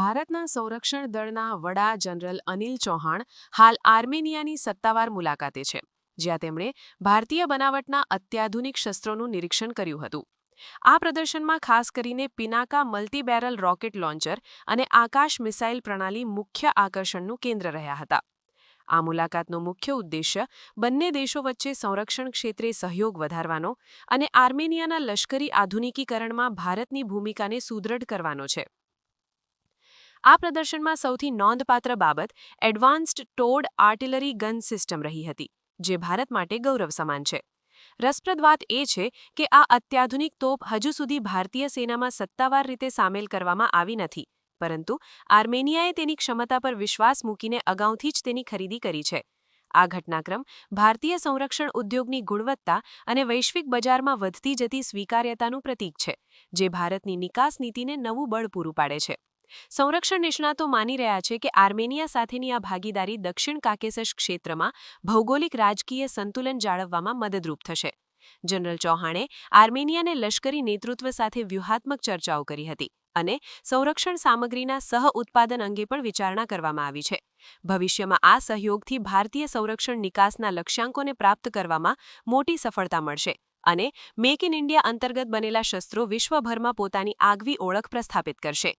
ભારતના સંરક્ષણ દળના વડા જનરલ અનિલ ચૌહાણ હાલ આર્મેનિયાની સત્તાવાર મુલાકાતે છે, જ્યાં તેમણે ભારતીય બનાવટના અત્યાધુનિક શસ્ત્રોનું નિરીક્ષણ કર્યું હતું. આ પ્રદર્શનમાં ખાસ કરીને પિનાકા મલ્ટીબેરલ રોકેટ લોન્ચર અને આકાશ મિસાઇલ પ્રણાલી મુખ્ય આકર્ષણનું કેન્દ્ર રહ્યા હતા. આ મુલાકાતનો મુખ્ય ઉદ્દેશ્ય બંને દેશો વચ્ચે સંરક્ષણ ક્ષેત્રે સહયોગ વધારવાનો અને આર્મેનિયાના લશ્કરી આધુનિકીકરણમાં ભારતની ભૂમિકાને સુદૃઢ કરવાનો છે. આ પ્રદર્શનમાં સૌથી નોંધપાત્ર બાબત advanced Tod artillery gun system રહી હતી, જે ભારત માટે ગૌરવ સમાન છે. રસપ્રદ વાત એ છે કે આ અત્યાધુનિક તોપ હજુ સુધી ભારતીય સેનામાં સત્તાવાર રીતે સામેલ કરવામાં આવી નથી, પરંતુ આર્મેનિયાએ તેની ક્ષમતા પર વિશ્વાસ મૂકીને અગાઉથી જ તેની ખરીદી કરી છે. આ ઘટનાક્રમ ભારતીય સંરક્ષણ ઉદ્યોગની ગુણવત્તા અને વૈશ્વિક બજારમાં વધતી જતી સ્વીકાર્યતાનું પ્રતીક છે, જે ભારતની નિકાસ નીતિને નવું બળ પૂરું પાડે છે. સંરક્ષણ નિષ્ણાતો માની રહ્યા છે કે આર્મેનિયા સાથેની આ ભાગીદારી દક્ષિણ કાકેશસ ક્ષેત્રમાં ભૌગોલિક રાજકીય સંતુલન જાળવવામાં મદદરૂપ થશે. જનરલ ચૌહાણે આર્મેનિયાને લશ્કરી નેતૃત્વ સાથે વ્યૂહાત્મક ચર્ચાઓ કરી હતી અને સંરક્ષણ સામગ્રીના સહ-ઉત્પાદન અંગે પણ વિચારણા કરવામાં આવી છે. ભવિષ્યમાં આ સહયોગથી ભારતીય સંરક્ષણ નિકાસના લક્ષ્યાંકોને પ્રાપ્ત કરવામાં મોટી સફળતા મળશે અને મેક ઇન ઇન્ડિયા અંતર્ગત બનેલા શસ્ત્રો વિશ્વભરમાં પોતાની આગવી ઓળખ પ્રસ્થાપિત કરશે.